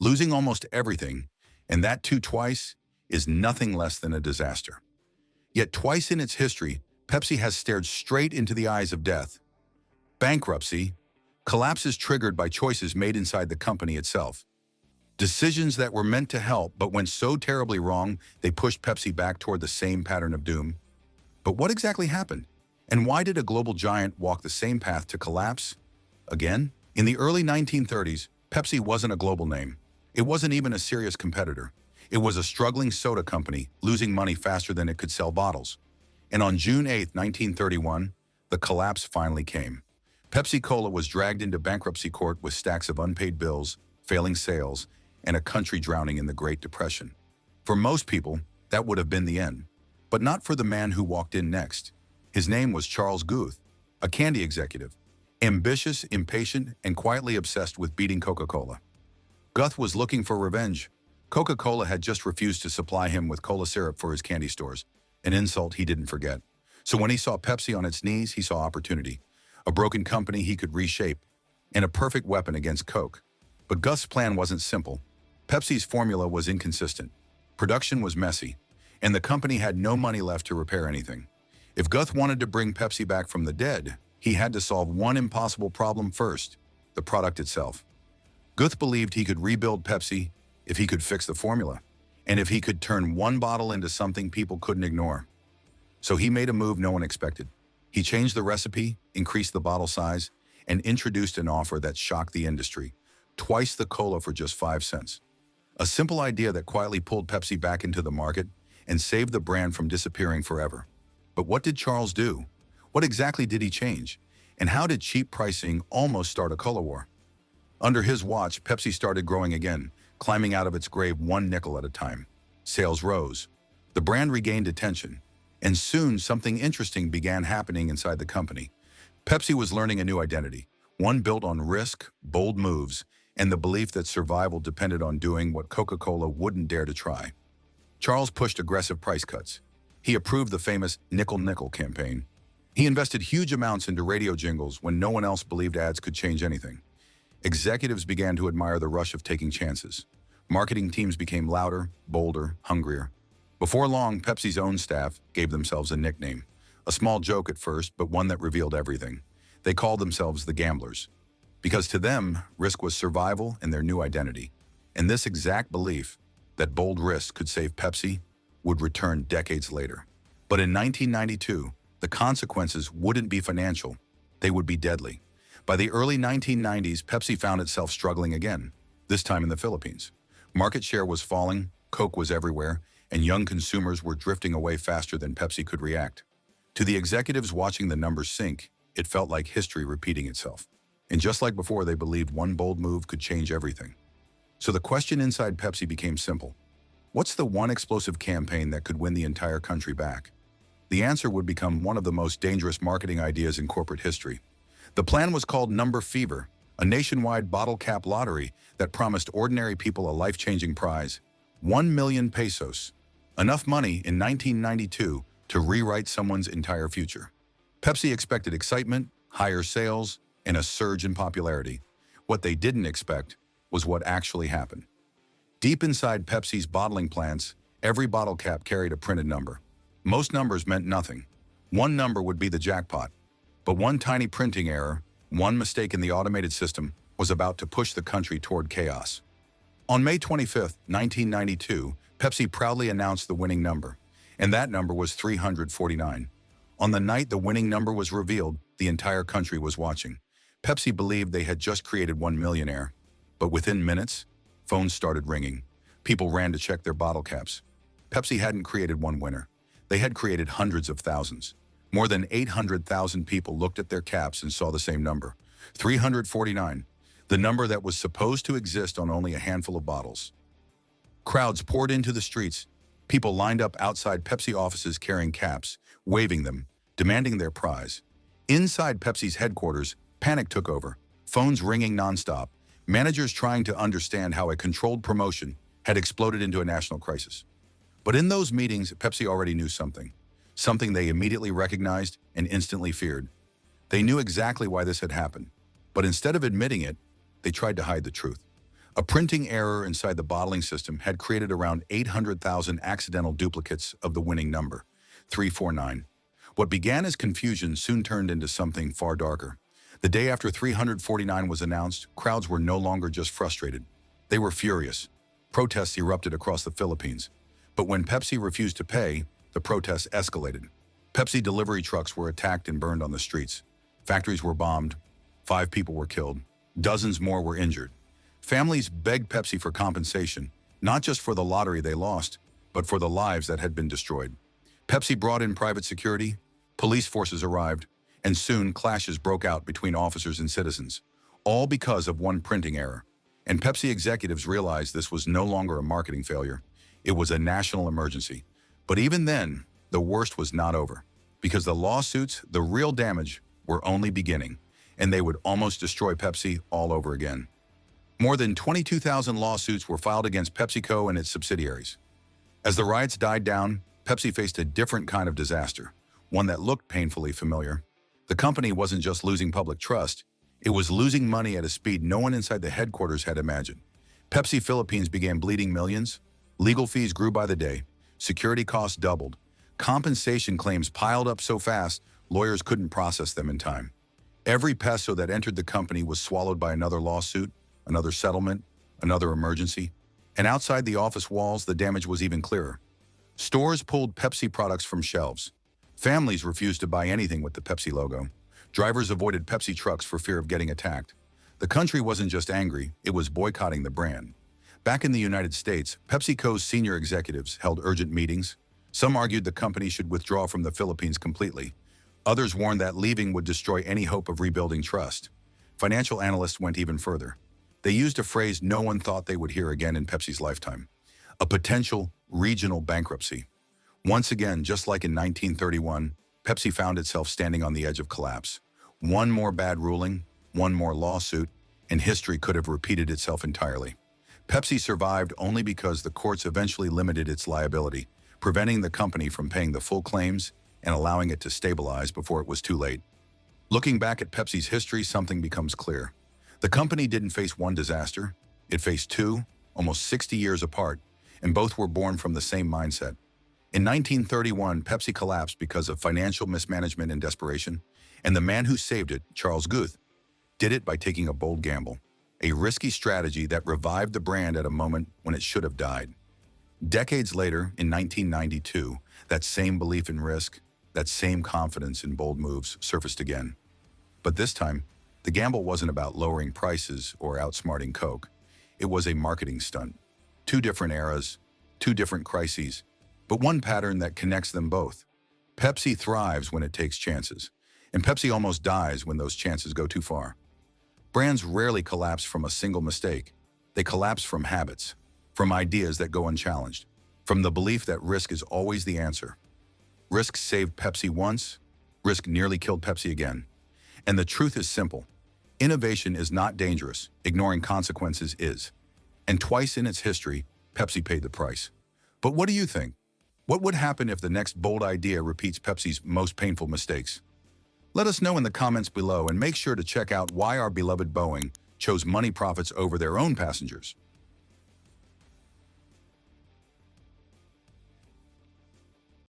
losing almost everything, and that too twice, is nothing less than a disaster. Yet twice in its history, Pepsi has stared straight into the eyes of death. Bankruptcy, collapses triggered by choices made inside the company itself. Decisions that were meant to help but went so terribly wrong they pushed Pepsi back toward the same pattern of doom. But what exactly happened? And why did a global giant walk the same path to collapse? Again, in the early 1930s, Pepsi wasn't a global name. It wasn't even a serious competitor. It was a struggling soda company, losing money faster than it could sell bottles. And on June 8, 1931, the collapse finally came. Pepsi-Cola was dragged into bankruptcy court with stacks of unpaid bills, failing sales, and a country drowning in the Great Depression. For most people, that would have been the end. But not for the man who walked in next. His name was Charles Guth, a candy executive, ambitious, impatient, and quietly obsessed with beating Coca-Cola. Guth was looking for revenge. Coca-Cola had just refused to supply him with cola syrup for his candy stores, an insult he didn't forget. So when he saw Pepsi on its knees, he saw opportunity, a broken company he could reshape, and a perfect weapon against Coke. But Guth's plan wasn't simple. Pepsi's formula was inconsistent, production was messy, and the company had no money left to repair anything. If Guth wanted to bring Pepsi back from the dead, he had to solve one impossible problem first: the product itself. Guth believed he could rebuild Pepsi if he could fix the formula, and if he could turn one bottle into something people couldn't ignore. So he made a move no one expected. He changed the recipe, increased the bottle size, and introduced an offer that shocked the industry: twice the cola for just 5 cents. A simple idea that quietly pulled Pepsi back into the market and saved the brand from disappearing forever. But what did Charles do? What exactly did he change? And how did cheap pricing almost start a cola war? Under his watch, Pepsi started growing again, climbing out of its grave one nickel at a time. Sales rose. The brand regained attention. And soon, something interesting began happening inside the company. Pepsi was learning a new identity, one built on risk, bold moves, and the belief that survival depended on doing what Coca-Cola wouldn't dare to try. Charles pushed aggressive price cuts. He approved the famous nickel-nickel campaign. He invested huge amounts into radio jingles when no one else believed ads could change anything. Executives began to admire the rush of taking chances. Marketing teams became louder, bolder, hungrier. Before long, Pepsi's own staff gave themselves a nickname. A small joke at first, but one that revealed everything. They called themselves the Gamblers. Because to them, risk was survival and their new identity. And this exact belief that bold risk could save Pepsi would return decades later. But in 1992, the consequences wouldn't be financial. They would be deadly. By the early 1990s, Pepsi found itself struggling again, this time in the Philippines. Market share was falling, Coke was everywhere, and young consumers were drifting away faster than Pepsi could react. To the executives watching the numbers sink, it felt like history repeating itself. And just like before, they believed one bold move could change everything. So the question inside Pepsi became simple. What's the one explosive campaign that could win the entire country back? The answer would become one of the most dangerous marketing ideas in corporate history. The plan was called Number Fever, a nationwide bottle cap lottery that promised ordinary people a life-changing prize: 1 million pesos, enough money in 1992 to rewrite someone's entire future. Pepsi expected excitement, higher sales, and a surge in popularity. What they didn't expect was what actually happened. Deep inside Pepsi's bottling plants, every bottle cap carried a printed number. Most numbers meant nothing. One number would be the jackpot. But one tiny printing error, one mistake in the automated system, was about to push the country toward chaos. On May 25, 1992, Pepsi proudly announced the winning number, and that number was 349. On the night the winning number was revealed, the entire country was watching. Pepsi believed they had just created one millionaire, but within minutes, phones started ringing. People ran to check their bottle caps. Pepsi hadn't created one winner. They had created hundreds of thousands. More than 800,000 people looked at their caps and saw the same number, 349, the number that was supposed to exist on only a handful of bottles. Crowds poured into the streets. People lined up outside Pepsi offices carrying caps, waving them, demanding their prize. Inside Pepsi's headquarters, panic took over, phones ringing nonstop, managers trying to understand how a controlled promotion had exploded into a national crisis. But in those meetings, Pepsi already knew something they immediately recognized and instantly feared. They knew exactly why this had happened, but instead of admitting it, they tried to hide the truth. A printing error inside the bottling system had created around 800,000 accidental duplicates of the winning number, 349. What began as confusion soon turned into something far darker. The day after 349 was announced, crowds were no longer just frustrated. They were furious. Protests erupted across the Philippines. But when Pepsi refused to pay, the protests escalated. Pepsi delivery trucks were attacked and burned on the streets. Factories were bombed. 5 people were killed. Dozens more were injured. Families begged Pepsi for compensation, not just for the lottery they lost, but for the lives that had been destroyed. Pepsi brought in private security, police forces arrived, and soon clashes broke out between officers and citizens, all because of one printing error. And Pepsi executives realized this was no longer a marketing failure. It was a national emergency. But even then, the worst was not over, because the lawsuits, the real damage, were only beginning, and they would almost destroy Pepsi all over again. More than 22,000 lawsuits were filed against PepsiCo and its subsidiaries. As the riots died down, Pepsi faced a different kind of disaster, one that looked painfully familiar. The company wasn't just losing public trust, it was losing money at a speed no one inside the headquarters had imagined. Pepsi Philippines began bleeding millions, legal fees grew by the day, security costs doubled, compensation claims piled up so fast lawyers couldn't process them in time. Every peso that entered the company was swallowed by another lawsuit, another settlement, another emergency. And outside the office walls, the damage was even clearer. Stores pulled Pepsi products from shelves. Families refused to buy anything with the Pepsi logo. Drivers avoided Pepsi trucks for fear of getting attacked. The country wasn't just angry, it was boycotting the brand. Back in the United States, PepsiCo's senior executives held urgent meetings. Some argued the company should withdraw from the Philippines completely. Others warned that leaving would destroy any hope of rebuilding trust. Financial analysts went even further. They used a phrase no one thought they would hear again in Pepsi's lifetime: a potential regional bankruptcy. Once again, just like in 1931, Pepsi found itself standing on the edge of collapse. One more bad ruling, one more lawsuit, and history could have repeated itself entirely. Pepsi survived only because the courts eventually limited its liability, preventing the company from paying the full claims and allowing it to stabilize before it was too late. Looking back at Pepsi's history, something becomes clear. The company didn't face one disaster, it faced two, almost 60 years apart, and both were born from the same mindset. In 1931, Pepsi collapsed because of financial mismanagement and desperation, and the man who saved it, Charles Guth, did it by taking a bold gamble, a risky strategy that revived the brand at a moment when it should have died. Decades later, in 1992, that same belief in risk, that same confidence in bold moves surfaced again. But this time, the gamble wasn't about lowering prices or outsmarting Coke. It was a marketing stunt. Two different eras, two different crises, but one pattern that connects them both. Pepsi thrives when it takes chances, and Pepsi almost dies when those chances go too far. Brands rarely collapse from a single mistake. They collapse from habits, from ideas that go unchallenged, from the belief that risk is always the answer. Risk saved Pepsi once, risk nearly killed Pepsi again. And the truth is simple. Innovation is not dangerous, ignoring consequences is. And twice in its history, Pepsi paid the price. But what do you think? What would happen if the next bold idea repeats Pepsi's most painful mistakes? Let us know in the comments below, and make sure to check out why our beloved Boeing chose money profits over their own passengers.